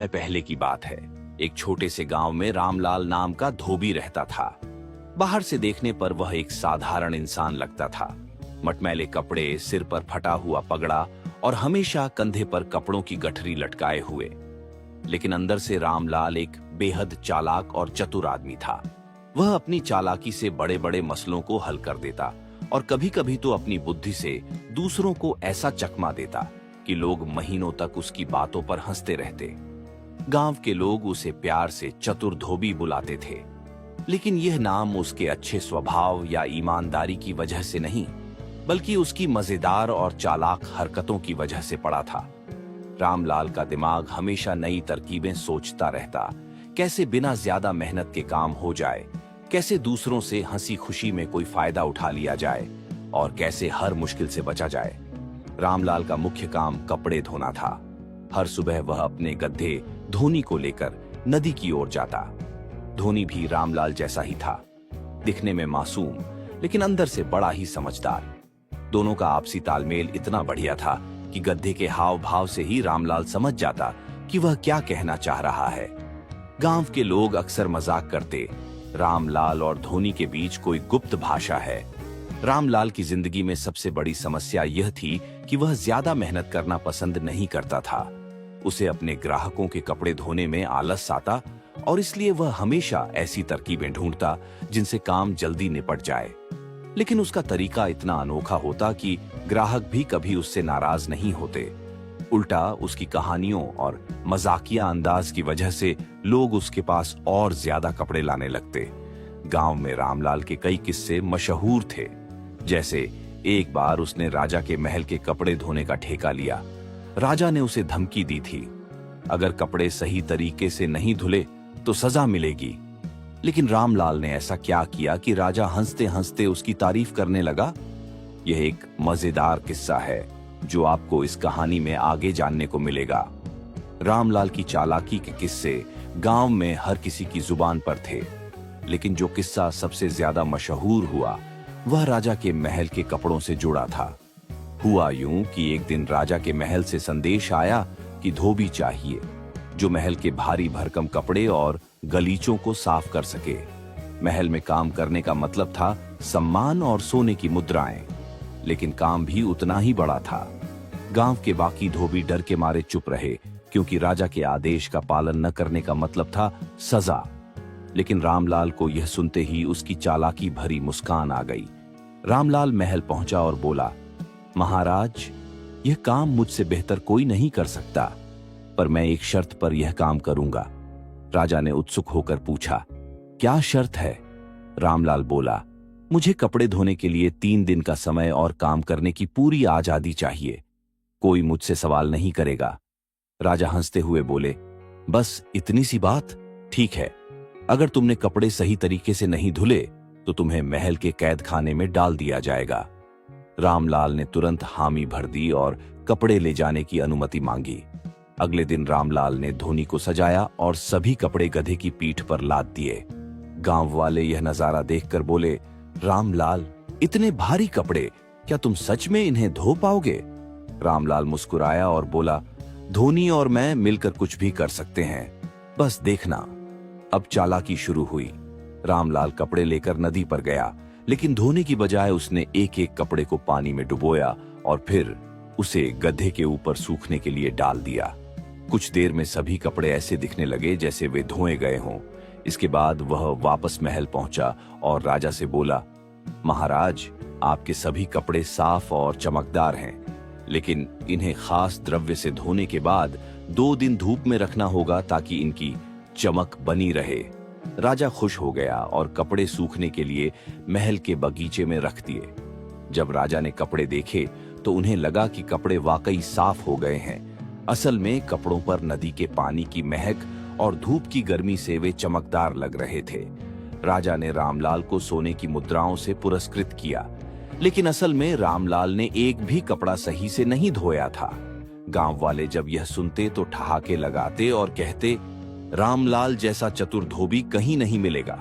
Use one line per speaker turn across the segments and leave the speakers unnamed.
पहले की बात है। एक छोटे से गांव में रामलाल नाम का धोबी रहता था। बाहर से देखने पर वह एक साधारण इंसान लगता था। मटमैले कपड़े, सिर पर फटा हुआ पगड़ा और हमेशा कंधे पर कपड़ों की गठरी लटकाए हुए। लेकिन अंदर से रामलाल एक बेहद चालाक और चतुर आदमी था। वह अपनी चालाकी से बड़े बड़े मसलों को हल कर देता और कभी कभी तो अपनी बुद्धि से दूसरों को ऐसा चकमा देता कि लोग महीनों तक उसकी बातों पर हंसते रहते। गांव के लोग उसे प्यार से चतुर धोबी बुलाते थे, लेकिन यह नाम उसके अच्छे स्वभाव या ईमानदारी की वजह से नहीं, बल्कि उसकी मजेदार और चालाक हरकतों की वजह से पड़ा था। रामलाल का दिमाग हमेशा नई तरकीबें सोचता रहता, कैसे बिना ज्यादा मेहनत के काम हो जाए, कैसे दूसरों से हंसी खुशी में कोई फायदा उठा लिया जाए और कैसे हर मुश्किल से बचा जाए। रामलाल का मुख्य काम कपड़े धोना था। हर सुबह वह अपने गड्ढे धोनी को लेकर नदी की ओर जाता। धोनी भी रामलाल जैसा ही था, दिखने में मासूम लेकिन अंदर से बड़ा ही समझदार। दोनों का आपसी तालमेल इतना बढ़िया था कि गड्ढे के हाव भाव से ही रामलाल समझ जाता कि वह क्या कहना चाह रहा है। गांव के लोग अक्सर मजाक करते, रामलाल और धोनी के बीच कोई गुप्त भाषा है। रामलाल की जिंदगी में सबसे बड़ी समस्या यह थी कि वह ज्यादा मेहनत करना पसंद नहीं करता था। उसे अपने ग्राहकों के कपड़े धोने में आलस आता और इसलिए वह हमेशा ऐसी तरकीबें ढूंढता जिनसे काम जल्दी निपट जाए। लेकिन उसका तरीका इतना अनोखा होता कि ग्राहक भी कभी उससे नाराज नहीं होते। उल्टा उसकी कहानियों और मजाकिया अंदाज की वजह से लोग उसके पास और ज्यादा कपड़े लाने लगते। गांव में रामलाल के कई किस्से मशहूर थे। जैसे एक बार उसने राजा के महल के कपड़े धोने का ठेका लिया। राजा ने उसे धमकी दी थी, अगर कपड़े सही तरीके से नहीं धुले तो सजा मिलेगी। लेकिन रामलाल ने ऐसा क्या किया कि राजा हंसते हंसते उसकी तारीफ करने लगा। यह एक मजेदार किस्सा है जो आपको इस कहानी में आगे जानने को मिलेगा। रामलाल की चालाकी के किस्से गांव में हर किसी की जुबान पर थे, लेकिन जो किस्सा सबसे ज्यादा मशहूर हुआ वह राजा के महल के कपड़ों से जुड़ा था। हुआ यूं कि एक दिन राजा के महल से संदेश आया कि धोबी चाहिए जो महल के भारी भरकम कपड़े और गलीचों को साफ कर सके। महल में काम करने का मतलब था सम्मान और सोने की मुद्राएं, लेकिन काम भी उतना ही बड़ा था। गांव के बाकी धोबी डर के मारे चुप रहे, क्योंकि राजा के आदेश का पालन न करने का मतलब था सजा। लेकिन रामलाल को यह सुनते ही उसकी चालाकी भरी मुस्कान आ गई। रामलाल महल पहुंचा और बोला, महाराज, यह काम मुझसे बेहतर कोई नहीं कर सकता, पर मैं एक शर्त पर यह काम करूंगा। राजा ने उत्सुक होकर पूछा, क्या शर्त है? रामलाल बोला, मुझे कपड़े धोने के लिए 3 दिन का समय और काम करने की पूरी आजादी चाहिए। कोई मुझसे सवाल नहीं करेगा। राजा हंसते हुए बोले, बस इतनी सी बात? ठीक है, अगर तुमने कपड़े सही तरीके से नहीं धुले तो तुम्हें महल के कैद खाने में डाल दिया जाएगा। रामलाल ने तुरंत हामी भर दी और कपड़े ले जाने की अनुमति मांगी। अगले दिन रामलाल ने धोनी को सजाया और सभी कपड़े गधे की पीठ पर लाद दिए। गांव वाले यह नजारा देखकर बोले, रामलाल, इतने भारी कपड़े, क्या तुम सच में इन्हें धो पाओगे? रामलाल मुस्कुराया और बोला, धोनी और मैं मिलकर कुछ भी कर सकते हैं, बस देखना। अब चालाकी शुरू हुई। रामलाल कपड़े लेकर नदी पर गया, लेकिन धोने की बजाय उसने एक एक कपड़े को पानी में डुबोया और फिर उसे गड्ढे के ऊपर सूखने के लिए डाल दिया। कुछ देर में सभी कपड़े ऐसे दिखने लगे जैसे वे धोए गए हों। इसके बाद वह वापस महल पहुंचा और राजा से बोला, महाराज, आपके सभी कपड़े साफ और चमकदार हैं, लेकिन इन्हें खास द्रव्य से धोने के बाद 2 दिन धूप में रखना होगा ताकि इनकी चमक बनी रहे। राजा खुश हो गया और कपड़े सूखने के लिए महल के बगीचे में रख दिए। जब राजा ने कपड़े देखे तो उन्हें लगा कि कपड़े वाकई साफ हो गए हैं। असल में कपड़ों पर नदी के पानी की महक और धूप की गर्मी से वे चमकदार लग रहे थे। राजा ने रामलाल को सोने की मुद्राओं से पुरस्कृत किया, लेकिन असल में रामलाल ने एक भी कपड़ा सही से नहीं धोया था। गांव वाले जब यह सुनते तो ठहाके लगाते और कहते, रामलाल जैसा चतुर धोबी कहीं नहीं मिलेगा।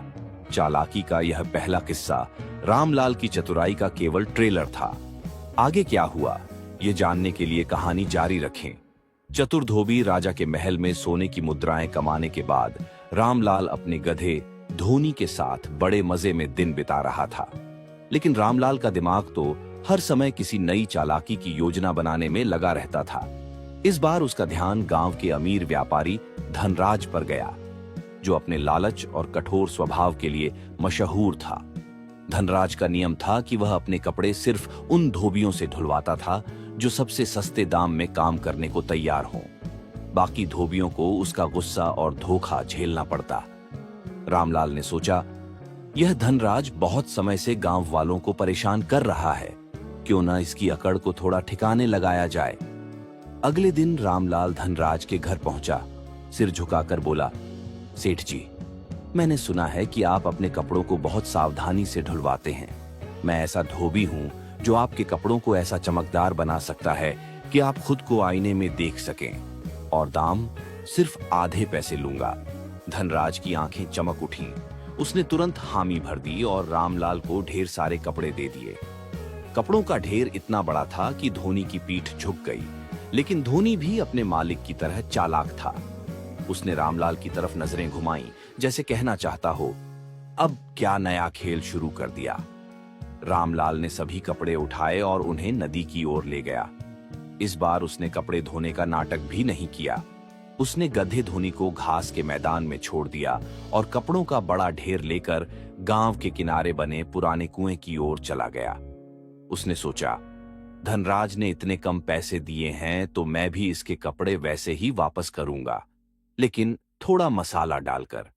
चालाकी का यह पहला किस्सा रामलाल की चतुराई का केवल ट्रेलर था। आगे क्या हुआ, ये जानने के लिए कहानी जारी रखें। चतुर धोबी राजा के महल में सोने की मुद्राएं कमाने के बाद रामलाल अपने गधे धोनी के साथ बड़े मजे में दिन बिता रहा था। लेकिन रामलाल का दिमाग तो हर समय किसी नई चालाकी की योजना बनाने में लगा रहता था। इस बार उसका ध्यान गांव के अमीर व्यापारी धनराज पर गया, जो अपने लालच और कठोर स्वभाव के लिए मशहूर था। धनराज का नियम था कि वह अपने कपड़े सिर्फ उन धोबियों से धुलवाता था जो सबसे सस्ते दाम में काम करने को तैयार हों। बाकी धोबियों को उसका गुस्सा और धोखा झेलना पड़ता। रामलाल ने सोचा, यह धनराज बहुत समय से गांव वालों को परेशान कर रहा है, क्यों ना इसकी अकड़ को थोड़ा ठिकाने लगाया जाए। अगले दिन रामलाल धनराज के घर पहुंचा। सिर झुकाकर बोला, सेठ जी, मैंने सुना है कि आप अपने कपड़ों को बहुत सावधानी से धुलवाते हैं। मैं ऐसा धोबी हूं जो आपके कपड़ों को ऐसा चमकदार बना सकता है कि आप खुद को आईने में देख सकें, और दाम सिर्फ आधे पैसे लूंगा। धनराज की आंखें चमक उठीं। उसने तुरंत हामी भर दी और रामलाल को ढेर सारे कपड़े दे दिए। कपड़ों का ढेर इतना बड़ा था कि धोनी की पीठ झुक गई, लेकिन धोनी भी अपने मालिक की तरह चालाक था। उसने रामलाल की तरफ नजरें घुमाई, जैसे कहना चाहता हो, अब क्या नया खेल शुरू कर दिया। रामलाल ने सभी कपड़े उठाए और उन्हें नदी की ओर ले गया। इस बार उसने कपड़े धोने का नाटक भी नहीं किया। उसने गधे धोनी को घास के मैदान में छोड़ दिया और कपड़ों का बड़ा ढेर लेकर गांव के किनारे बने पुराने कुएं की ओर चला गया। उसने सोचा, धनराज ने इतने कम पैसे दिए हैं तो मैं भी इसके कपड़े वैसे ही वापस करूंगा, लेकिन थोड़ा मसाला डालकर।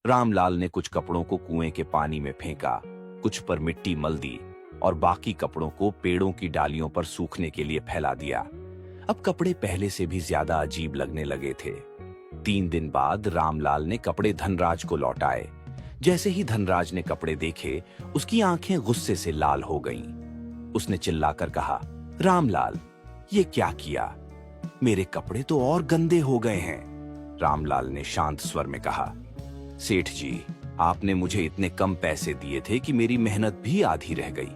रामलाल ने कुछ कपड़ों को कुएं के पानी में फेंका, कुछ पर मिट्टी मल दी और बाकी कपड़ों को पेड़ों की डालियों पर सूखने के लिए फैला दिया। अब कपड़े पहले से भी ज्यादा अजीब लगने लगे थे। 3 दिन बाद रामलाल ने कपड़े धनराज को लौटाए। जैसे ही धनराज ने कपड़े देखे, उसकी आंखें गुस्से से लाल हो गईं। उसने चिल्लाकर कहा, रामलाल, ये क्या किया? मेरे कपड़े तो और गंदे हो गए हैं। रामलाल ने शांत स्वर में कहा, सेठ जी, आपने मुझे इतने कम पैसे दिए थे कि मेरी मेहनत भी आधी रह गई,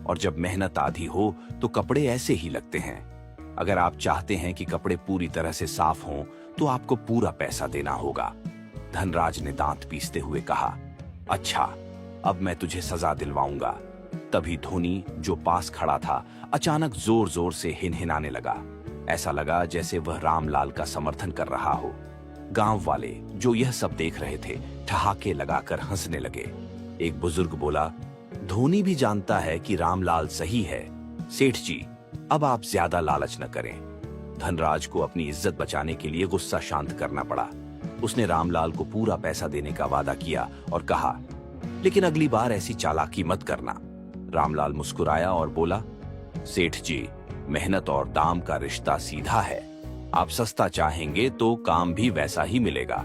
और जब मेहनत आधी हो तो कपड़े ऐसे ही लगते हैं। अगर आप चाहते हैं कि कपड़े पूरी तरह से साफ हों तो आपको पूरा पैसा देना होगा। धनराज ने दांत पीसते हुए कहा, अच्छा, अब मैं तुझे सजा दिलवाऊंगा। तभी धोनी, जो पास खड़ा था, अचानक जोर जोर से हिनहिनाने लगा। ऐसा लगा जैसे वह रामलाल का समर्थन कर रहा हो। गांव वाले, जो यह सब देख रहे थे, ठहाके लगाकर हंसने लगे। एक बुजुर्ग बोला, धोनी भी जानता है कि रामलाल सही है। सेठ जी, अब आप ज्यादा लालच न करें। धनराज को अपनी इज्जत बचाने के लिए गुस्सा शांत करना पड़ा। उसने रामलाल को पूरा पैसा देने का वादा किया और कहा, लेकिन अगली बार ऐसी चालाकी मत करना। रामलाल मुस्कुराया और बोला, सेठ जी, मेहनत और दाम का रिश्ता सीधा है। आप सस्ता चाहेंगे तो काम भी वैसा ही मिलेगा।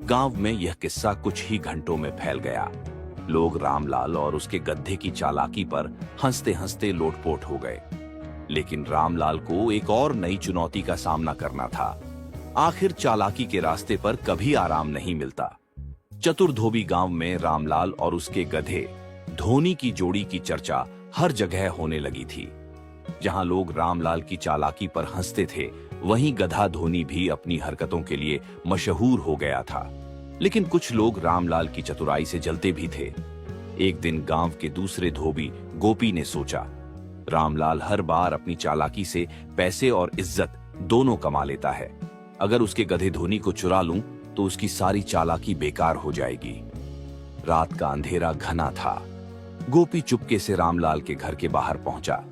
गांव में यह किस्सा कुछ ही घंटों में फैल गया। लोग रामलाल और उसके गधे की चालाकी पर हंसते हंसते लोटपोट हो गए। लेकिन रामलाल को एक और नई चुनौती का सामना करना था। आखिर चालाकी के रास्ते पर कभी आराम नहीं मिलता। चतुर धोबी गांव में रामलाल और उसके गधे धोनी की जोड़ी की चर्चा हर जगह होने लगी थी। जहां लोग रामलाल की चालाकी पर हंसते थे, वहीं गधा धोनी भी अपनी हरकतों के लिए मशहूर हो गया था। लेकिन कुछ लोग रामलाल की चतुराई से जलते भी थे। एक दिन गांव के दूसरे धोबी गोपी ने सोचा, रामलाल हर बार अपनी चालाकी से पैसे और इज्जत दोनों कमा लेता है। अगर उसके गधे धोनी को चुरा लूं तो उसकी सारी चालाकी बेकार हो जाएगी। रात का अंधेरा घना था। गोपी चुपके से रामलाल के घर के बाहर पहुंचा।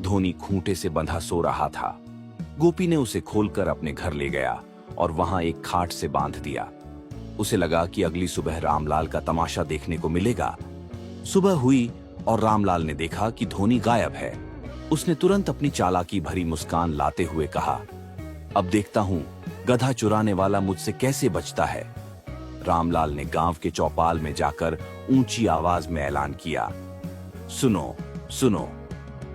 धोनी खूंटे से बंधा सो रहा था। गोपी ने उसे खोलकर अपने घर ले गया और वहां एक खाट से बांध दिया। उसे लगा कि अगली सुबह रामलाल का तमाशा देखने को मिलेगा। सुबह हुई और रामलाल ने देखा कि धोनी गायब है। उसने तुरंत अपनी चालाकी भरी मुस्कान लाते हुए कहा, अब देखता हूं गधा चुराने वाला मुझसे कैसे बचता है। रामलाल ने गांव के चौपाल में जाकर ऊंची आवाज में ऐलान किया, सुनो सुनो,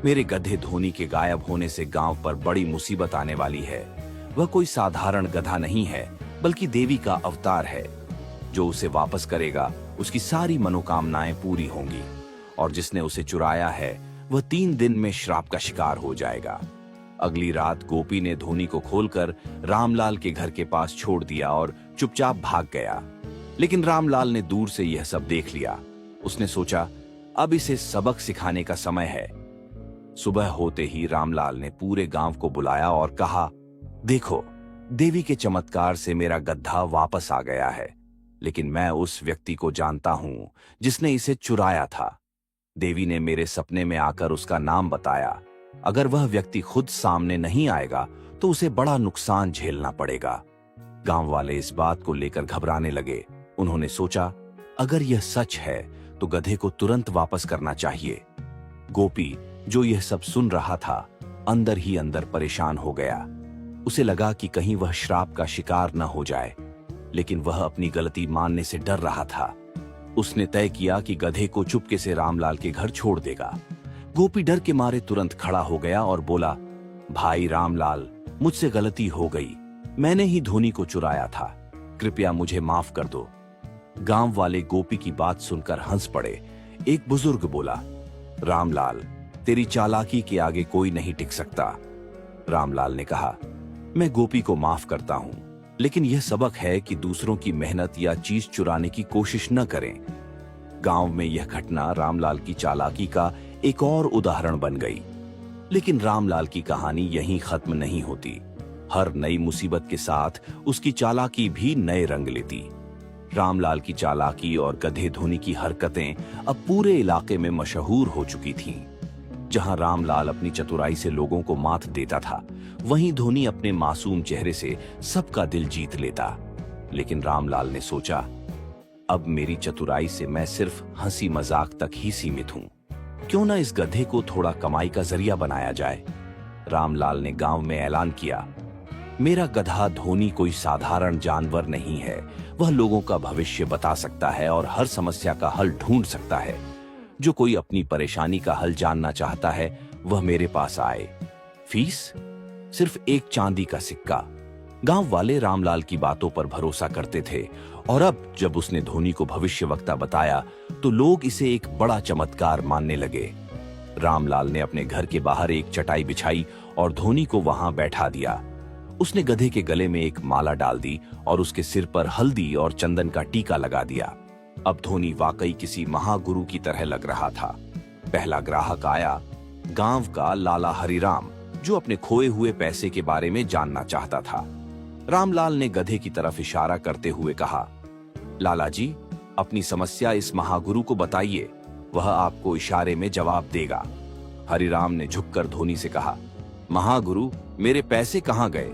मेरे गधे धोनी के गायब होने से गांव पर बड़ी मुसीबत आने वाली है। वह कोई साधारण गधा नहीं है, बल्कि देवी का अवतार है। जो उसे वापस करेगा उसकी सारी मनोकामनाएं पूरी होंगी, और जिसने उसे चुराया है वह 3 दिन में श्राप का शिकार हो जाएगा। अगली रात गोपी ने धोनी को खोलकर रामलाल के घर के पास छोड़ दिया और चुपचाप भाग गया। लेकिन रामलाल ने दूर से यह सब देख लिया। उसने सोचा, अब इसे सबक सिखाने का समय है। सुबह होते ही रामलाल ने पूरे गांव को बुलाया और कहा, देखो, देवी के चमत्कार से मेरा गधा वापस आ गया है, लेकिन मैं उस व्यक्ति को जानता हूं जिसने इसे चुराया था। देवी ने मेरे सपने में आकर उसका नाम बताया। अगर वह व्यक्ति खुद सामने नहीं आएगा तो उसे बड़ा नुकसान झेलना पड़ेगा। गांव वाले इस बात को लेकर घबराने लगे। उन्होंने सोचा, अगर यह सच है तो गधे को तुरंत वापस करना चाहिए। गोपी, जो यह सब सुन रहा था, अंदर ही अंदर परेशान हो गया। उसे लगा कि कहीं वह श्राप का शिकार न हो जाए, लेकिन वह अपनी गलती मानने से डर रहा था। उसने तय किया कि गधे को चुपके से रामलाल के घर छोड़ देगा। गोपी डर के मारे तुरंत खड़ा हो गया और बोला, भाई रामलाल, मुझसे गलती हो गई। मैंने ही धोनी को चुराया था। कृपया मुझे माफ कर दो। गांव वाले गोपी की बात सुनकर हंस पड़े। एक बुजुर्ग बोला, रामलाल, तेरी चालाकी के आगे कोई नहीं टिक सकता। रामलाल ने कहा, मैं गोपी को माफ करता हूं, लेकिन यह सबक है कि दूसरों की मेहनत या चीज चुराने की कोशिश न करें। गांव में यह घटना रामलाल की चालाकी का एक और उदाहरण बन गई। लेकिन रामलाल की कहानी यहीं खत्म नहीं होती। हर नई मुसीबत के साथ उसकी चालाकी भी नए रंग लेती। रामलाल की चालाकी और गधे धोनी की हरकतें अब पूरे इलाके में मशहूर हो चुकी थीं। जहां रामलाल अपनी चतुराई से लोगों को मात देता था, वहीं धोनी अपने मासूम चेहरे से सबका दिल जीत लेता। लेकिन रामलाल ने सोचा, अब मेरी चतुराई से मैं सिर्फ हंसी मजाक तक ही सीमित हूं। क्यों ना इस गधे को थोड़ा कमाई का जरिया बनाया जाए। रामलाल ने गांव में ऐलान किया, मेरा गधा धोनी कोई साधारण जानवर नहीं है। वह लोगों का भविष्य बता सकता है और हर समस्या का हल ढूंढ सकता है। जो कोई अपनी परेशानी का हल जानना चाहता है, वह मेरे पास आए। फीस सिर्फ एक चांदी का सिक्का। गांव वाले रामलाल की बातों पर भरोसा करते थे और अब जब उसने धोनी को भविष्यवक्ता बताया तो लोग इसे एक बड़ा चमत्कार मानने लगे। रामलाल ने अपने घर के बाहर एक चटाई बिछाई और धोनी को वहां बैठा दिया। उसने गधे के गले में एक माला डाल दी और उसके सिर पर हल्दी और चंदन का टीका लगा दिया। अब धोनी वाकई किसी महागुरु की तरह लग रहा था। पहला ग्राहक आया, गांव का लाला हरिराम, जो अपने खोए हुए पैसे के बारे में जानना चाहता था। रामलाल ने गधे की तरफ इशारा करते हुए कहा, लाला जी, अपनी समस्या इस महागुरु को बताइए, वह आपको इशारे में जवाब देगा। हरिराम ने झुककर धोनी से कहा, महागुरु, मेरे पैसे कहां गए?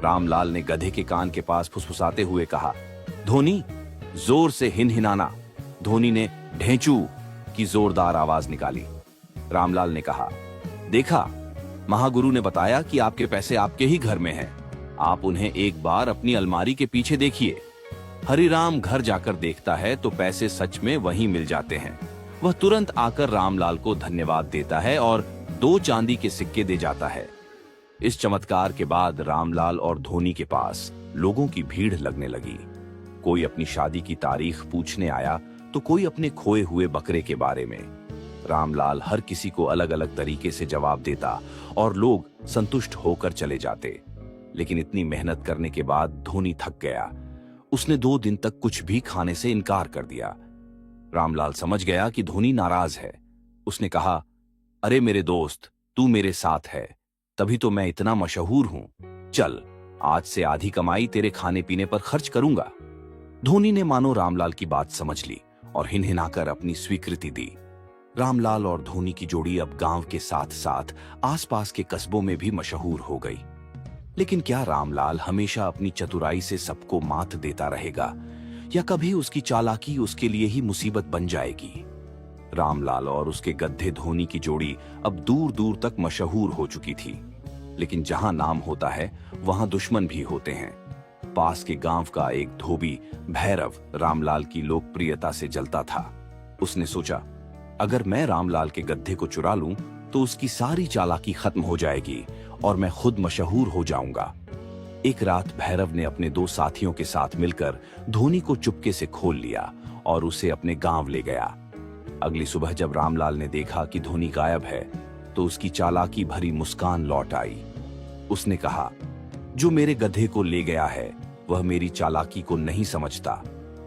रामलाल ने गधे के कान के पास फुसफुसाते हुए कहा, धोनी, जोर से हिनहिनाना। धोनी ने ढेंचू की जोरदार आवाज निकाली। रामलाल ने कहा, देखा, महागुरु ने बताया कि आपके पैसे आपके ही घर में हैं। आप उन्हें एक बार अपनी अलमारी के पीछे देखिए। हरिराम घर जाकर देखता है तो पैसे सच में वहीं मिल जाते हैं। वह तुरंत आकर रामलाल को धन्यवाद देता है और 2 चांदी के सिक्के दे जाता है। इस चमत्कार के बाद रामलाल और धोनी के पास लोगों की भीड़ लगने लगी। कोई अपनी शादी की तारीख पूछने आया तो कोई अपने खोए हुए बकरे के बारे में। रामलाल हर किसी को अलग अलग तरीके से जवाब देता और लोग संतुष्ट होकर चले जाते। लेकिन इतनी मेहनत करने के बाद धोनी थक गया। उसने 2 दिन तक कुछ भी खाने से इनकार कर दिया। रामलाल समझ गया कि धोनी नाराज है। उसने कहा, अरे मेरे दोस्त, तू मेरे साथ है, तभी तो मैं इतना मशहूर हूं। चल, आज से आधी कमाई तेरे खाने पीने पर खर्च करूंगा। धोनी ने मानो रामलाल की बात समझ ली और हिनहिनाकर अपनी स्वीकृति दी। रामलाल और धोनी की जोड़ी अब गांव के साथ साथ आसपास के कस्बों में भी मशहूर हो गई। लेकिन क्या रामलाल हमेशा अपनी चतुराई से सबको मात देता रहेगा, या कभी उसकी चालाकी उसके लिए ही मुसीबत बन जाएगी? रामलाल और उसके गधे धोनी की जोड़ी अब दूर दूर तक मशहूर हो चुकी थी। लेकिन जहां नाम होता है वहां दुश्मन भी होते हैं। पास के गांव का एक धोबी भैरव रामलाल की लोकप्रियता से जलता था। उसने सोचा, अगर मैं रामलाल के गधे को चुरा लूं तो उसकी सारी चालाकी खत्म हो जाएगी और मैं खुद मशहूर हो जाऊंगा। एक रात भैरव ने अपने 2 साथियों के साथ मिलकर धोनी को चुपके से खोल लिया और उसे अपने गांव ले गया। अगली सुबह जब रामलाल ने देखा कि धोनी गायब है तो उसकी चालाकी भरी मुस्कान लौट आई। उसने कहा, जो मेरे गधे को ले गया है वह मेरी चालाकी को नहीं समझता।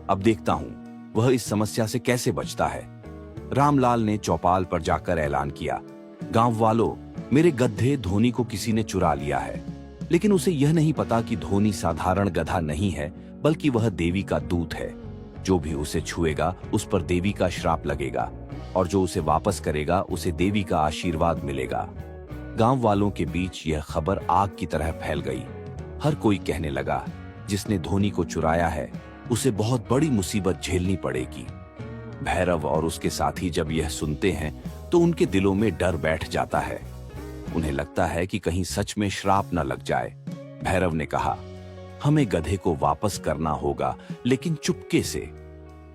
अब देखता हूं वह इस समस्या से कैसे बचता है। रामलाल ने चौपाल पर जाकर ऐलान किया, गांव वालों, मेरे गधे धोनी को किसी ने चुरा लिया है। लेकिन उसे यह नहीं पता कि धोनी साधारण गधा नहीं है, बल्कि वह देवी का दूत है। जो भी उसे छुएगा उस पर देवी का श्राप लगेगा, और जो उसे वापस करेगा उसे देवी का आशीर्वाद मिलेगा। गांव वालों के बीच यह खबर आग की तरह फैल गई। हर कोई कहने लगा, जिसने धोनी को चुराया है उसे बहुत बड़ी मुसीबत झेलनी पड़ेगी। भैरव और उसके साथी जब यह सुनते हैं तो उनके दिलों में डर बैठ जाता है। उन्हें लगता है कि कहीं सच में श्राप न लग जाए। भैरव ने कहा, हमें गधे को वापस करना होगा, लेकिन चुपके से।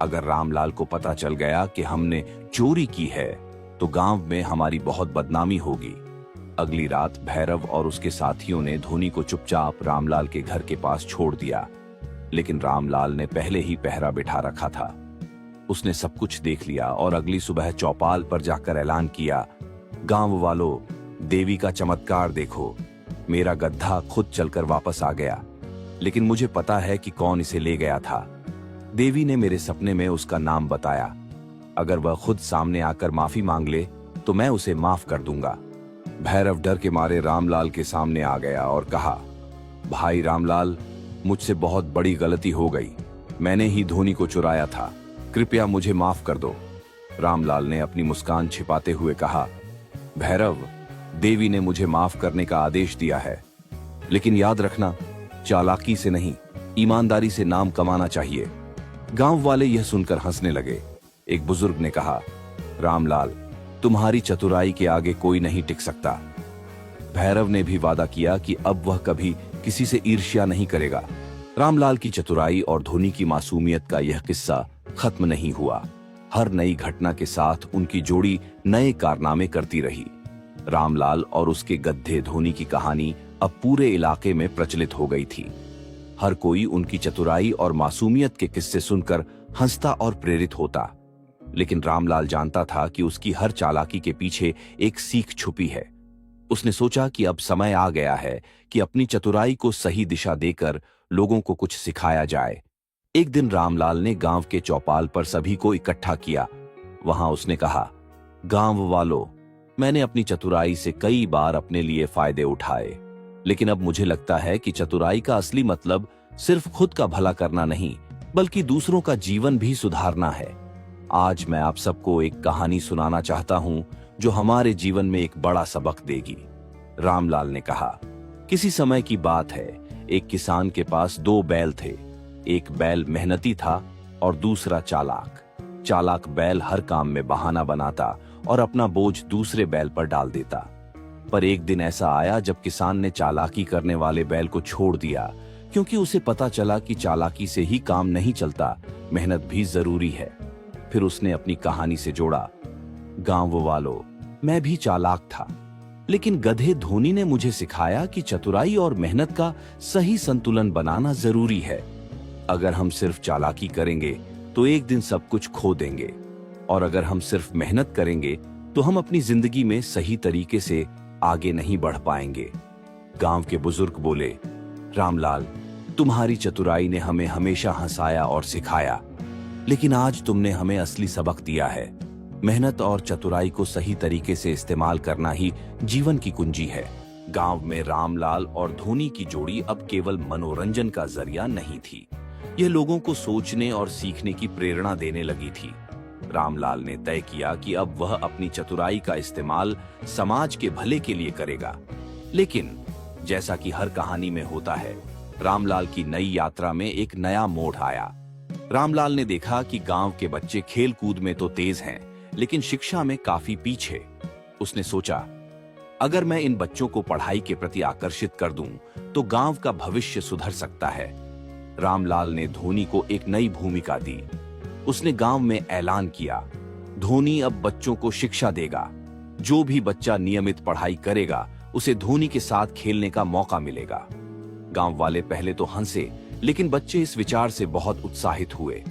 अगर रामलाल को पता चल गया कि हमने चोरी की है तो गांव में हमारी बहुत बदनामी होगी। अगली रात भैरव और उसके साथियों ने धोनी को चुपचाप रामलाल के घर के पास छोड़ दिया। लेकिन रामलाल ने पहले ही पहरा बिठा रखा था। उसने सब कुछ देख लिया और अगली सुबह चौपाल पर जाकर ऐलान किया, गांव वालों, देवी का चमत्कार देखो। मेरा गधा खुद चलकर वापस आ गया, लेकिन मुझे पता है कि कौन इसे ले गया था। देवी ने मेरे सपने में उसका नाम बताया। अगर वह खुद सामने आकर माफी मांग ले तो मैं उसे माफ कर दूंगा। भैरव डर के मारे रामलाल के सामने आ गया और कहा, भाई रामलाल, मुझसे बहुत बड़ी गलती हो गई। मैंने ही धोनी को चुराया था, कृपया मुझे माफ कर दो। रामलाल ने अपनी मुस्कान छिपाते हुए कहा, भैरव, देवी ने मुझे माफ करने का आदेश दिया है, लेकिन याद रखना, चालाकी से नहीं, ईमानदारी से नाम कमाना चाहिए। गांव वाले यह सुनकर हंसने लगे। एक बुजुर्ग ने कहा, रामलाल, तुम्हारी चतुराई के आगे कोई नहीं टिक सकता। भैरव ने भी वादा किया कि अब वह कभी किसी से ईर्ष्या नहीं करेगा। रामलाल की चतुराई और धोनी की मासूमियत का यह किस्सा खत्म नहीं हुआ। हर नई घटना के साथ उनकी जोड़ी नए कारनामे करती रही। रामलाल और उसके गधे धोनी की कहानी अब पूरे इलाके में प्रचलित हो गई थी। हर कोई उनकी चतुराई और मासूमियत के किस्से सुनकर हंसता और प्रेरित होता। लेकिन रामलाल जानता था कि उसकी हर चालाकी के पीछे एक सीख छुपी है। उसने सोचा कि अब समय आ गया है कि अपनी चतुराई को सही दिशा देकर लोगों को कुछ सिखाया जाए। एक दिन रामलाल ने गांव के चौपाल पर सभी को इकट्ठा किया। वहां उसने कहा, गांव वालों, मैंने अपनी चतुराई से कई बार अपने लिए फायदे उठाए, लेकिन अब मुझे लगता है कि चतुराई का असली मतलब सिर्फ खुद का भला करना नहीं, बल्कि दूसरों का जीवन भी सुधारना है। आज मैं आप सबको एक कहानी सुनाना चाहता हूं जो हमारे जीवन में एक बड़ा सबक देगी। रामलाल ने कहा, किसी समय की बात है, एक किसान के पास 2 बैल थे। एक बैल मेहनती था और दूसरा चालाक। चालाक बैल हर काम में बहाना बनाता और अपना बोझ दूसरे बैल पर डाल देता। पर एक दिन ऐसा आया जब किसान ने चालाकी करने वाले बैल को छोड़ दिया, क्योंकि उसे पता चला कि चालाकी से ही काम नहीं चलता, मेहनत भी जरूरी है। फिर उसने अपनी कहानी से जोड़ा, गांव वालों, मैं भी चालाक था, लेकिन गधे धोनी ने मुझे सिखाया कि चतुराई और मेहनत का सही संतुलन बनाना जरूरी है। अगर हम सिर्फ चालाकी करेंगे तो एक दिन सब कुछ खो देंगे, और अगर हम सिर्फ मेहनत करेंगे तो हम अपनी जिंदगी में सही तरीके से आगे नहीं बढ़ पाएंगे। गांव के बुजुर्ग बोले, रामलाल, तुम्हारी चतुराई ने हमें हमेशा हंसाया और सिखाया, लेकिन आज तुमने हमें असली सबक दिया है। मेहनत और चतुराई को सही तरीके से इस्तेमाल करना ही जीवन की कुंजी है। गांव में रामलाल और धोनी की जोड़ी अब केवल मनोरंजन का जरिया नहीं थी, यह लोगों को सोचने और सीखने की प्रेरणा देने लगी थी। रामलाल ने तय किया कि अब वह अपनी चतुराई का इस्तेमाल समाज के भले के लिए करेगा। लेकिन जैसा कि हर कहानी में होता है, रामलाल की नई यात्रा में एक नया मोड़ आया। रामलाल ने देखा कि गांव के बच्चे खेल कूद में तो तेज हैं, लेकिन शिक्षा में काफी पीछे। उसने सोचा, अगर मैं इन बच्चों को पढ़ाई के प्रति आकर्षित कर दूं, तो गांव का भविष्य सुधर सकता है। रामलाल ने धोनी को एक नई भूमिका दी। उसने गांव में ऐलान किया, धोनी अब बच्चों को शिक्षा देगा। जो भी बच्चा नियमित पढ़ाई करेगा, उसे धोनी के साथ खेलने का मौका मिलेगा। गांव वाले पहले तो हंसे, लेकिन बच्चे इस विचार से बहुत उत्साहित हुए।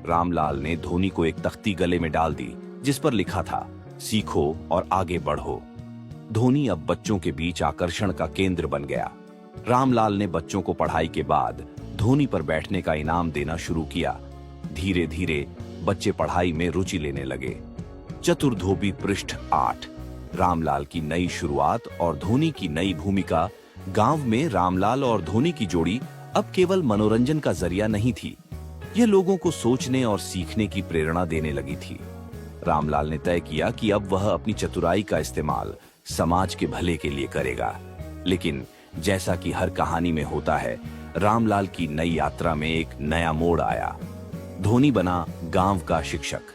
रामलाल ने धोनी को एक तख्ती गले में डाल दी, जिस पर लिखा था, सीखो और आगे बढ़ो। धोनी अब बच्चों के बीच आकर्षण का केंद्र बन गया। रामलाल ने बच्चों को पढ़ाई के बाद धोनी पर बैठने का इनाम देना शुरू किया। धीरे धीरे बच्चे पढ़ाई में रुचि लेने लगे। चतुर धोबी पृष्ठ 8। रामलाल की नई शुरुआत और धोनी की नई भूमिका। गांव में रामलाल और धोनी की जोड़ी अब केवल मनोरंजन का जरिया नहीं थी, यह लोगों को सोचने और सीखने की प्रेरणा देने लगी थी। रामलाल ने तय किया कि अब वह अपनी चतुराई का इस्तेमाल समाज के भले के लिए करेगा। लेकिन जैसा कि हर कहानी में होता है, रामलाल की नई यात्रा में एक नया मोड़ आया। धोनी बना गांव का शिक्षक।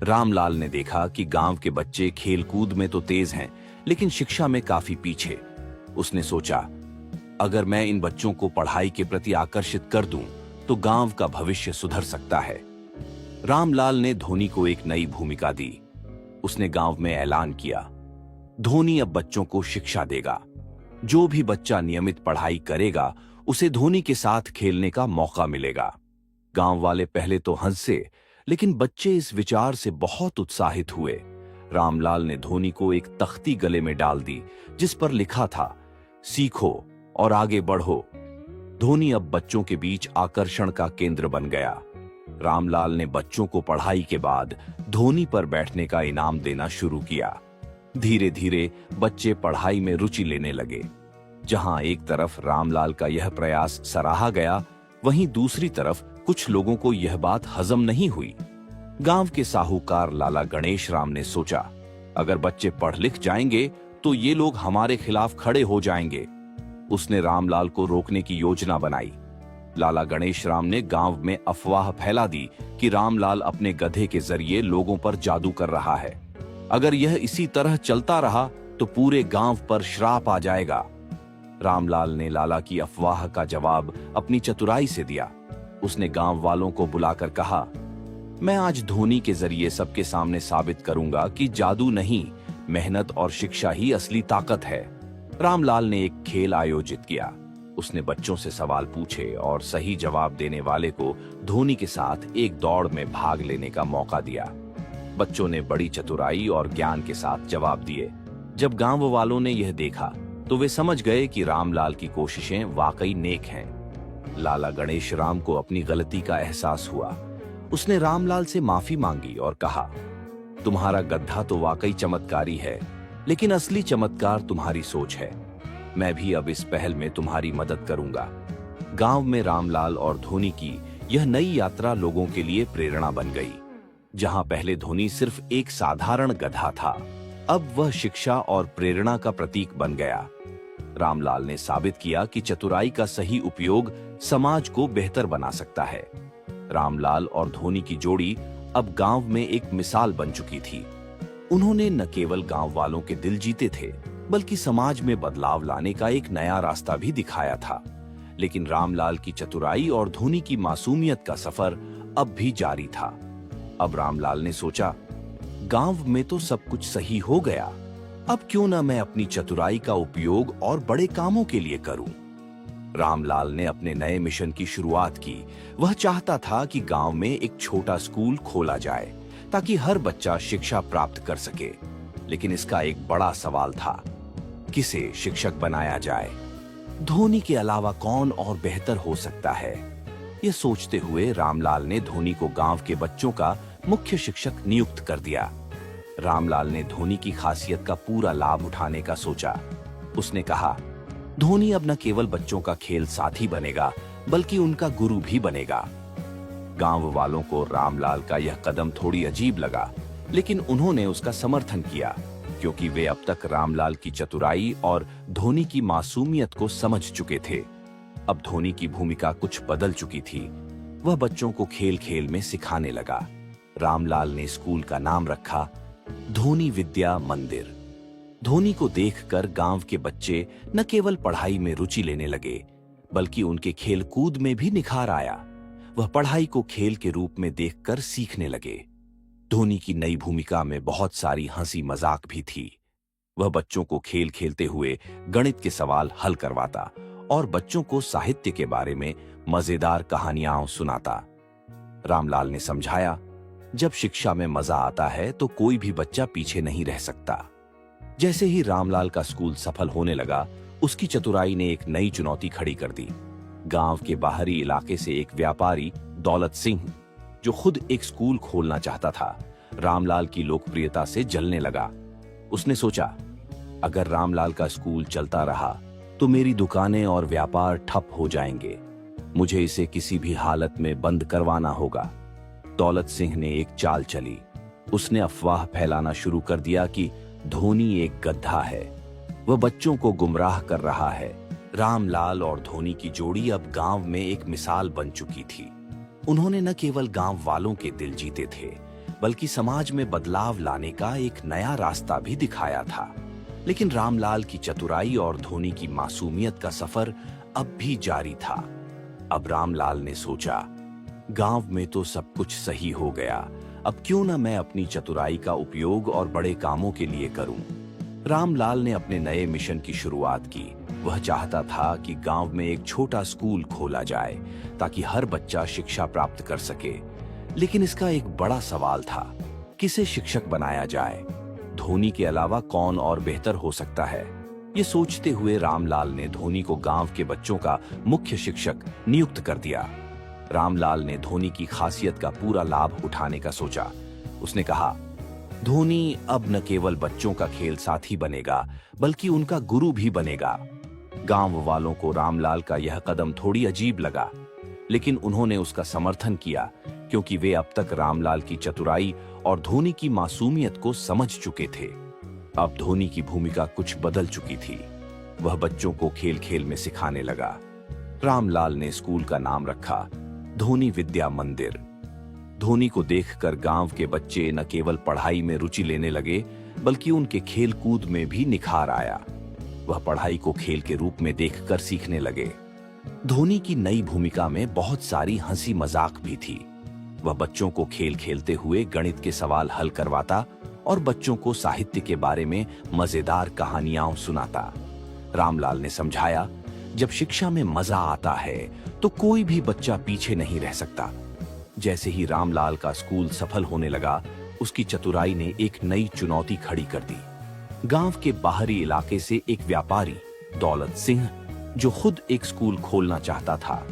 रामलाल ने देखा कि गांव के बच्चे खेलकूद में तो तेज हैं, लेकिन शिक्षा में काफी पीछे। उसने सोचा, अगर मैं इन बच्चों को पढ़ाई के प्रति आकर्षित कर दूं, तो गांव का भविष्य सुधर सकता है। रामलाल ने धोनी को एक नई भूमिका दी। उसने गांव में ऐलान किया, धोनी अब बच्चों को शिक्षा देगा। जो भी बच्चा नियमित पढ़ाई करेगा, उसे धोनी के साथ खेलने का मौका मिलेगा। गांव वाले पहले तो हंसे, लेकिन बच्चे इस विचार से बहुत उत्साहित हुए। रामलाल ने धोनी को एक तख्ती गले में डाल दी, जिस पर लिखा था, सीखो और आगे बढ़ो। धोनी अब बच्चों के बीच आकर्षण का केंद्र बन गया। रामलाल ने बच्चों को पढ़ाई के बाद धोनी पर बैठने का इनाम देना शुरू किया। धीरे धीरे बच्चे पढ़ाई में रुचि लेने लगे। जहां एक तरफ रामलाल का यह प्रयास सराहा गया, वहीं दूसरी तरफ कुछ लोगों को यह बात हजम नहीं हुई। गांव के साहूकार लाला गणेश राम ने सोचा, अगर बच्चे पढ़ लिख जाएंगे तो ये लोग हमारे खिलाफ खड़े हो जाएंगे। उसने रामलाल को रोकने की योजना बनाई। लाला गणेश राम ने गांव में अफवाह फैला दी कि रामलाल अपने गधे के जरिए लोगों पर जादू कर रहा है। अगर यह इसी तरह चलता रहा तो पूरे गांव पर श्राप आ जाएगा। रामलाल ने लाला की अफवाह का जवाब अपनी चतुराई से दिया। उसने गांव वालों को बुलाकर कहा, मैं आज धोनी के जरिए सबके सामने साबित करूंगा कि जादू नहीं, मेहनत और शिक्षा ही असली ताकत है। रामलाल ने एक खेल आयोजित किया। उसने बच्चों से सवाल पूछे और सही जवाब देने वाले को धोनी के साथ एक दौड़ में भाग लेने का मौका दिया। बच्चों ने बड़ी चतुराई और ज्ञान के साथ जवाब दिए। जब गांव वालों ने यह देखा तो वे समझ गए कि रामलाल की कोशिशें वाकई नेक हैं। लाला गणेश राम को अपनी गलती का एहसास हुआ। उसने रामलाल से माफी मांगी और कहा, तुम्हारा गधा तो वाकई चमत्कारी है, लेकिन असली चमत्कार तुम्हारी सोच है। मैं भी अब इस पहल में तुम्हारी मदद करूंगा। गांव में रामलाल और धोनी की यह नई यात्रा लोगों के लिए प्रेरणा बन गई। जहां पहले धोनी सिर्फ एक साधारण गधा था, अब वह शिक्षा और प्रेरणा का प्रतीक बन गया। रामलाल ने साबित किया कि चतुराई का सही उपयोग समाज को बेहतर बना सकता है। रामलाल और धोनी की जोड़ी अब गांव में एक मिसाल बन चुकी थी। उन्होंने न केवल गांव वालों के दिल जीते थे, बल्कि समाज में बदलाव लाने का एक नया रास्ता भी दिखाया था। लेकिन रामलाल की चतुराई और धोनी की मासूमियत का सफर अब भी जारी था। अब रामलाल ने सोचा, गांव में तो सब कुछ सही हो गया, अब क्यों ना मैं अपनी चतुराई का उपयोग और बड़े कामों के लिए करूं। रामलाल ने अपने नए मिशन की शुरुआत की। वह चाहता था कि गांव में एक छोटा स्कूल खोला जाए ताकि हर बच्चा शिक्षा प्राप्त कर सके। लेकिन इसका एक बड़ा सवाल था, किसे शिक्षक बनाया जाए? धोनी के अलावा कौन और बेहतर हो सकता है? यह सोचते हुए रामलाल ने धोनी को गांव के बच्चों का मुख्य शिक्षक नियुक्त कर दिया। रामलाल ने धोनी की खासियत का पूरा लाभ उठाने का सोचा। उसने कहा, धोनी अब न केवल बच्चों का खेल साथी बनेगा, बल्कि उनका गुरु भी बनेगा। गांव वालों को रामलाल का यह कदम थोड़ी अजीब लगा, लेकिन उन्होंने उसका समर्थन किया, क्योंकि वे अब तक रामलाल की चतुराई और धोनी की मासूमियत को समझ चुके थे। अब धोनी की भूमिका कुछ बदल चुकी थी। वह बच्चों को खेल खेल में सिखाने लगा। रामलाल ने स्कूल का नाम रखा धोनी विद्या मंदिर। धोनी को देखकर गांव के बच्चे न केवल पढ़ाई में रुचि लेने लगे, बल्कि उनके खेलकूद में भी निखार आया। वह पढ़ाई को खेल के रूप में देखकर सीखने लगे। धोनी की नई भूमिका में बहुत सारी हंसी मजाक भी थी। वह बच्चों को खेल खेलते हुए गणित के सवाल हल करवाता और बच्चों को साहित्य के बारे में मजेदार कहानियां सुनाता। रामलाल ने समझाया, जब शिक्षा में मजा आता है तो कोई भी बच्चा पीछे नहीं रह सकता। जैसे ही रामलाल का स्कूल सफल होने लगा, उसकी चतुराई ने एक नई चुनौती खड़ी कर दी। गांव के बाहरी इलाके से एक व्यापारी दौलत सिंह, जो खुद एक स्कूल खोलना चाहता था, रामलाल की लोकप्रियता से जलने लगा। उसने सोचा, अगर रामलाल का स्कूल चलता रहा तो मेरी दुकानें और व्यापार ठप हो जाएंगे। मुझे इसे किसी भी हालत में बंद करवाना होगा। दौलत सिंह ने एक चाल चली। उसने अफवाह फैलाना शुरू कर दिया कि धोनी एक गधा है, वह बच्चों को गुमराह कर रहा है। रामलाल और धोनी की जोड़ी अब गांव में एक मिसाल बन चुकी थी। उन्होंने न केवल गांव वालों के दिल जीते थे, बल्कि समाज में बदलाव लाने का एक नया रास्ता भी दिखाया था। लेकिन रामलाल की चतुराई और धोनी की मासूमियत का सफर अब भी जारी था। अब रामलाल ने सोचा, गांव में तो सब कुछ सही हो गया, अब क्यों न मैं अपनी चतुराई का उपयोग और बड़े कामों के लिए करूं। रामलाल ने अपने नए मिशन की शुरुआत की। वह चाहता था कि गांव में एक छोटा स्कूल खोला जाए ताकि हर बच्चा शिक्षा प्राप्त कर सके। लेकिन इसका एक बड़ा सवाल था, किसे शिक्षक बनाया जाए? धोनी के अलावा कौन और बेहतर हो सकता है? ये सोचते हुए रामलाल ने धोनी को गांव के बच्चों का मुख्य शिक्षक नियुक्त कर दिया। रामलाल ने धोनी की खासियत का पूरा लाभ उठाने का सोचा। उसने कहा, धोनी अब न केवल बच्चों का खेल साथी बनेगा, बल्कि उनका गुरु भी बनेगा। गांव वालों को रामलाल का यह कदम थोड़ी अजीब लगा, लेकिन उन्होंने उसका समर्थन किया, क्योंकि वे अब तक रामलाल की चतुराई और धोनी की मासूमियत को समझ चुके थे। अब धोनी की भूमिका कुछ बदल चुकी थी। वह बच्चों को खेल खेल में सिखाने लगा। रामलाल ने स्कूल का नाम रखा धोनी विद्या मंदिर। धोनी को देखकर गांव के बच्चे न केवल पढ़ाई में रुचि लेने लगे, बल्कि उनके खेल कूद में भी निखार आया। वह पढ़ाई को खेल के रूप में देखकर सीखने लगे। धोनी की नई भूमिका में बहुत सारी हंसी मजाक भी थी। वह बच्चों को खेल खेलते हुए गणित के सवाल हल करवाता और बच्चों को साहित्य के बारे में मजेदार कहानियां सुनाता। रामलाल ने समझाया, जब शिक्षा में मजा आता है तो कोई भी बच्चा पीछे नहीं रह सकता। जैसे ही रामलाल का स्कूल सफल होने लगा, उसकी चतुराई ने एक नई चुनौती खड़ी कर दी। गांव के बाहरी इलाके से एक व्यापारी दौलत सिंह, जो खुद एक स्कूल खोलना चाहता था,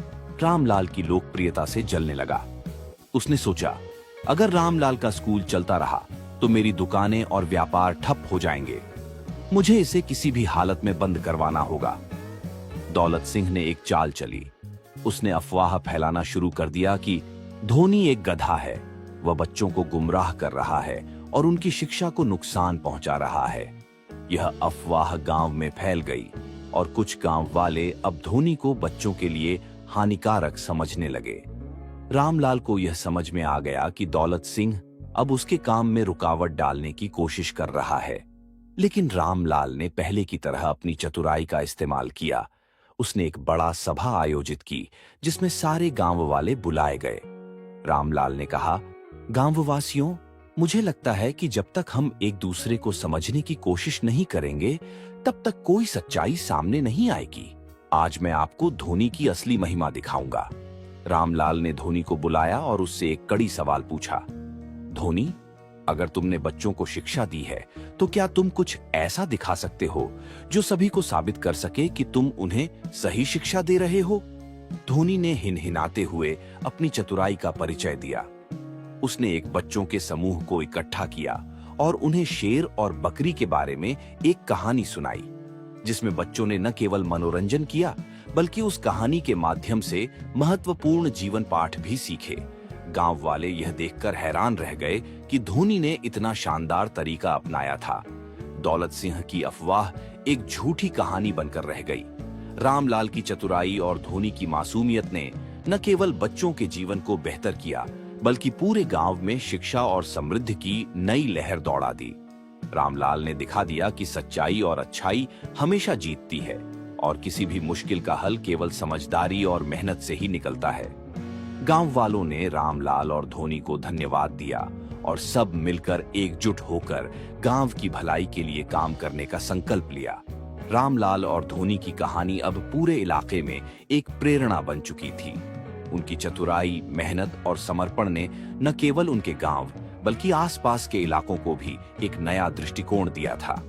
रामलाल की लोकप्रियता से जलने लगा। उसने सोचा, अगर रामलाल का स्कूल चलता रहा तो मेरी दुकानें और व्यापार ठप हो जाएंगे। मुझे इसे किसी भी हालत में बंद करवाना होगा। दौलत सिंह ने एक चाल चली। उसने अफवाह फैलाना शुरू कर दिया कि धोनी एक गधा है, वह बच्चों को गुमराह कर रहा है और उनकी शिक्षा को नुकसान पहुंचा रहा है। यह अफवाह गांव में फैल गई और कुछ गांव वाले अब धोनी को बच्चों के लिए हानिकारक समझने लगे। रामलाल को यह समझ में आ गया कि दौलत सिंह अब उसके काम में रुकावट डालने की कोशिश कर रहा है। लेकिन रामलाल ने पहले की तरह अपनी चतुराई का इस्तेमाल किया। उसने एक बड़ा सभा आयोजित की, जिसमें सारे गांव वाले बुलाए गए। रामलाल ने कहा, गांववासियों, मुझे लगता है कि जब तक हम एक दूसरे को समझने की कोशिश नहीं करेंगे, तब तक कोई सच्चाई सामने नहीं आएगी। आज मैं आपको धोनी की असली महिमा दिखाऊंगा। रामलाल ने धोनी को बुलाया और उससे एक कड़ी सवाल पूछा, धोनी, अगर तुमने बच्चों को शिक्षा दी है, तो क्या तुम कुछ ऐसा दिखा सकते हो जो सभी को साबित कर सके कि तुम उन्हें सही शिक्षा दे रहे हो? धोनी ने हिनहिनाते हुए अपनी चतुराई का परिचय दिया। उसने एक बच्चों के समूह को इकट्ठा किया और उन्हें शेर और बकरी के बारे में एक कहानी सुनाई, जिसमें बच्चों ने न केवल मनोरंजन किया, बल्कि उस कहानी के माध्यम से महत्वपूर्ण जीवन पाठ भी सीखे। गांव वाले यह देखकर हैरान रह गए कि धोनी ने इतना शानदार तरीका अपनाया था। दौलत सिंह की अफवाह एक झूठी कहानी बनकर रह गई। रामलाल की चतुराई और धोनी की मासूमियत ने न केवल बच्चों के जीवन को बेहतर किया, बल्कि पूरे गांव में शिक्षा और समृद्धि की नई लहर दौड़ा दी। रामलाल ने दिखा दिया कि सच्चाई और अच्छाई हमेशा जीतती है और किसी भी मुश्किल का हल केवल समझदारी और मेहनत से ही निकलता है। गांव वालों ने रामलाल और धोनी को धन्यवाद दिया और सब मिलकर एकजुट होकर गांव की भलाई के लिए काम करने का संकल्प लिया। रामलाल और धोनी की कहानी अब पूरे इलाके में एक प्रेरणा बन चुकी थी। उनकी चतुराई, मेहनत और समर्पण ने न केवल उनके गांव, बल्कि आसपास के इलाकों को भी एक नया दृष्टिकोण दिया था।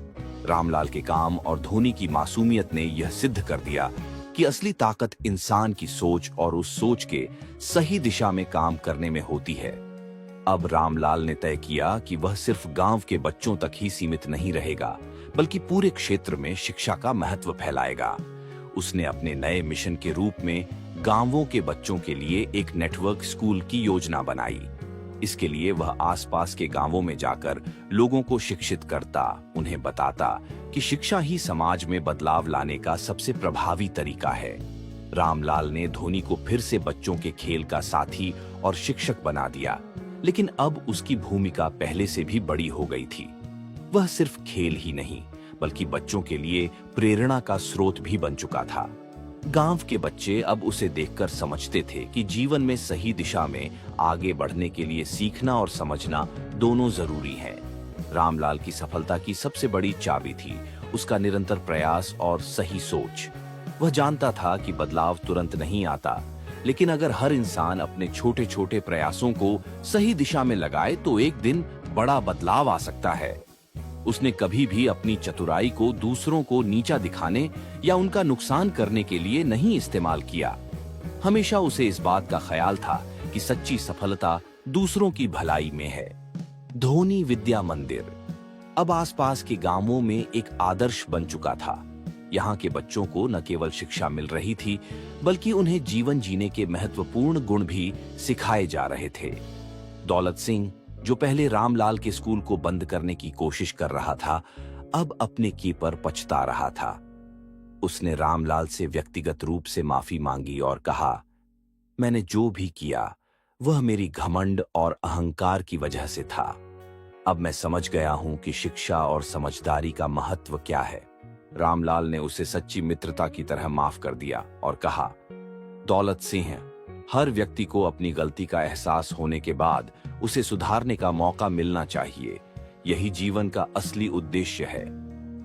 रामलाल के काम और धोनी की मासूमियत ने यह सिद्ध कर दिया कि असली ताकत इंसान की सोच और उस सोच के सही दिशा में काम करने में होती है। अब रामलाल ने तय किया कि वह सिर्फ गांव के बच्चों तक ही सीमित नहीं रहेगा, बल्कि पूरे क्षेत्र में शिक्षा का महत्व फैलाएगा। उसने अपने नए मिशन के रूप में गांवों के बच्चों के लिए एक नेटवर्क स्कूल की योजना बनाई। इसके लिए वह आसपास के गांवों में जाकर लोगों को शिक्षित करता, उन्हें बताता कि शिक्षा ही समाज में बदलाव लाने का सबसे प्रभावी तरीका है। रामलाल ने धोनी को फिर से बच्चों के खेल का साथी और शिक्षक बना दिया, लेकिन अब उसकी भूमिका पहले से भी बड़ी हो गई थी। वह सिर्फ खेल ही नहीं, बल्कि बच्चों के लिए प्रेरणा का स्रोत भी बन चुका था। गांव के बच्चे अब उसे देखकर समझते थे कि जीवन में सही दिशा में आगे बढ़ने के लिए सीखना और समझना दोनों जरूरी है। रामलाल की सफलता की सबसे बड़ी चाबी थी उसका निरंतर प्रयास और सही सोच। वह जानता था कि बदलाव तुरंत नहीं आता, लेकिन अगर हर इंसान अपने छोटे छोटे प्रयासों को सही दिशा में लगाए तो एक दिन बड़ा बदलाव आ सकता है। उसने कभी भी अपनी चतुराई को दूसरों को नीचा दिखाने या उनका नुकसान करने के लिए नहीं इस्तेमाल किया। हमेशा उसे इस बात का ख्याल था कि सच्ची सफलता दूसरों की भलाई में है। धोनी विद्या मंदिर अब आसपास के गांवों में एक आदर्श बन चुका था। यहाँ के बच्चों को न केवल शिक्षा मिल रही थी, बल्कि उन्हें जीवन जीने के महत्वपूर्ण गुण भी सिखाए जा रहे थे। दौलत सिंह, जो पहले रामलाल के स्कूल को बंद करने की कोशिश कर रहा था, अब अपने की पर पछता रहा था। उसने रामलाल से व्यक्तिगत रूप से माफी मांगी और कहा, मैंने जो भी किया वह मेरी घमंड और अहंकार की वजह से था। अब मैं समझ गया हूं कि शिक्षा और समझदारी का महत्व क्या है। रामलाल ने उसे सच्ची मित्रता की तरह माफ कर दिया और कहा, दौलत सिंह, हर व्यक्ति को अपनी गलती का एहसास होने के बाद उसे सुधारने का मौका मिलना चाहिए। यही जीवन का असली उद्देश्य है।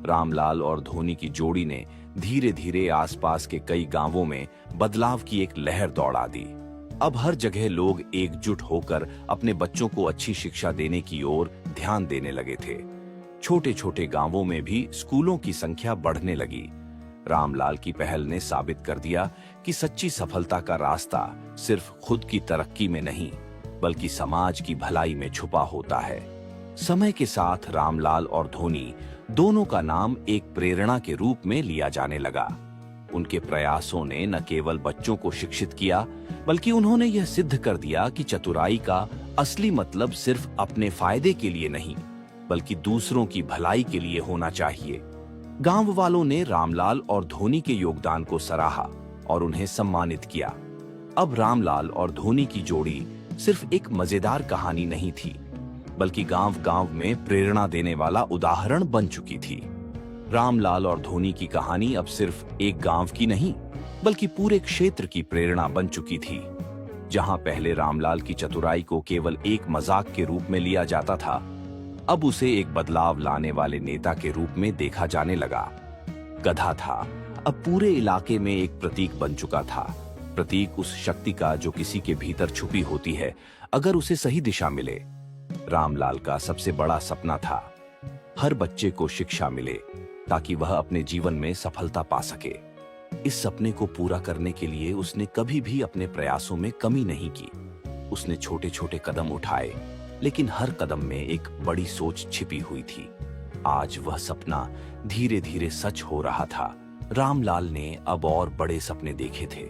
रामलाल और धोनी की जोड़ी ने धीरे धीरे आसपास के कई गांवों में बदलाव की एक लहर दौड़ा दी। अब हर जगह लोग एकजुट होकर अपने बच्चों को अच्छी शिक्षा देने की ओर ध्यान देने लगे थे। छोटे छोटे गांवों में भी स्कूलों की संख्या बढ़ने लगी। रामलाल की पहल ने साबित कर दिया कि सच्ची सफलता का रास्ता सिर्फ खुद की तरक्की में नहीं, बल्कि समाज की भलाई में छुपा होता है। समय के साथ रामलाल और धोनी दोनों का नाम एक प्रेरणा के रूप में लिया जाने लगा। उनके प्रयासों ने न केवल बच्चों को शिक्षित किया, बल्कि उन्होंने यह सिद्ध कर दिया कि चतुराई का असली मतलब सिर्फ अपने फायदे के लिए नहीं, बल्कि दूसरों की भलाई के लिए होना चाहिए। गांव वालों ने रामलाल और धोनी के योगदान को सराहा और उन्हें सम्मानित किया। अब रामलाल और धोनी की जोड़ी सिर्फ एक मजेदार कहानी नहीं थी, बल्कि गांव-गांव में प्रेरणा देने वाला उदाहरण बन चुकी थी। रामलाल और धोनी की कहानी अब सिर्फ एक गांव की नहीं, बल्कि पूरे क्षेत्र की प्रेरणा बन चुकी थी। जहां पहले रामलाल की चतुराई को केवल एक मजाक के रूप में लिया जाता था, अब उसे एक बदलाव लाने वाले नेता के रूप में देखा जाने लगा। गधा था अब पूरे इलाके में एक प्रतीक बन चुका था। प्रतीक उस शक्ति का जो किसी के भीतर छुपी होती है, अगर उसे सही दिशा मिले। रामलाल का सबसे बड़ा सपना था हर बच्चे को शिक्षा मिले ताकि वह अपने जीवन में सफलता पा सके। इस सपने को पूरा करने के लिए उसने कभी भी अपने प्रयासों में कमी नहीं की। उसने छोटे छोटे कदम उठाए, लेकिन हर कदम में एक बड़ी सोच छिपी हुई थी। आज वह सपना धीरे धीरे सच हो रहा था। रामलाल ने अब और बड़े सपने देखे थे।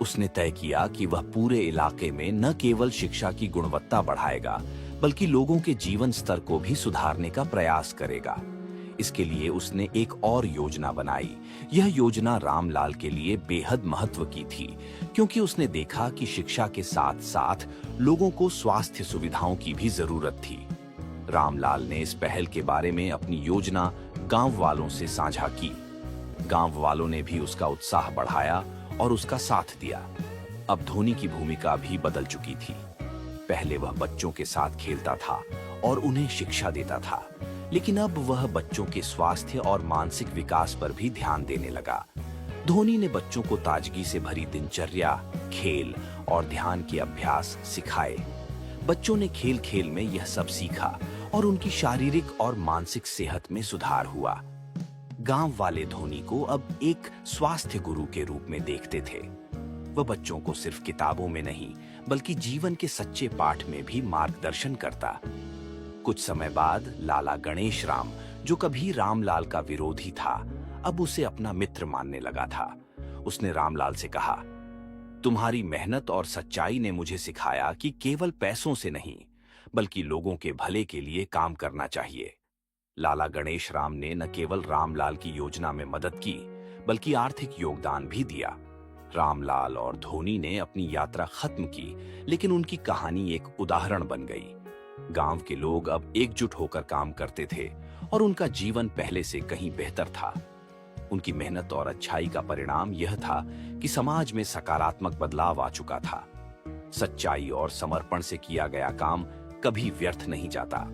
उसने तय किया कि वह पूरे इलाके में न केवल शिक्षा की गुणवत्ता बढ़ाएगा, बल्कि लोगों के जीवन स्तर को भी सुधारने का प्रयास करेगा। इसके लिए उसने एक और योजना बनाई। यह योजना रामलाल के लिए बेहद महत्व की थी, क्योंकि उसने देखा कि शिक्षा के साथ साथ लोगों को स्वास्थ्य सुविधाओं की भी जरूरत थी। रामलाल ने इस पहल के बारे में अपनी योजना गांव वालों से साझा की। गांव वालों ने भी उसका उत्साह बढ़ाया और उसका साथ दिया। अब धोनी की भूमिका भी बदल चुकी थी। पहले वह बच्चों के साथ खेलता था और उन्हें शिक्षा देता था, लेकिन अब वह बच्चों के स्वास्थ्य और मानसिक विकास पर भी ध्यान देने लगा। धोनी ने बच्चों को ताजगी से भरी दिनचर्या, खेल और ध्यान के अभ्यास सिखाए। बच्चों ने खेल खेल में यह सब सीखा और उनकी शारीरिक और मानसिक सेहत में सुधार हुआ। गांव वाले धोनी को अब एक स्वास्थ्य गुरु के रूप में देखते थे। वह बच्चों को सिर्फ किताबों में नहीं बल्कि जीवन के सच्चे पाठ में भी मार्गदर्शन करता। कुछ समय बाद लाला गणेश राम, जो कभी रामलाल का विरोधी था, अब उसे अपना मित्र मानने लगा था। उसने रामलाल से कहा, तुम्हारी मेहनत और सच्चाई ने मुझे सिखाया कि केवल पैसों से नहीं बल्कि लोगों के भले के लिए काम करना चाहिए। लाला गणेश राम ने न केवल रामलाल की योजना में मदद की बल्कि आर्थिक योगदान भी दिया। रामलाल और धोनी ने अपनी यात्रा खत्म की, लेकिन उनकी कहानी एक उदाहरण बन गई। गांव के लोग अब एकजुट होकर काम करते थे और उनका जीवन पहले से कहीं बेहतर था। उनकी मेहनत और अच्छाई का परिणाम यह था कि समाज में सकारात्मक बदलाव आ चुका था। सच्चाई और समर्पण से किया गया काम कभी व्यर्थ नहीं जाता।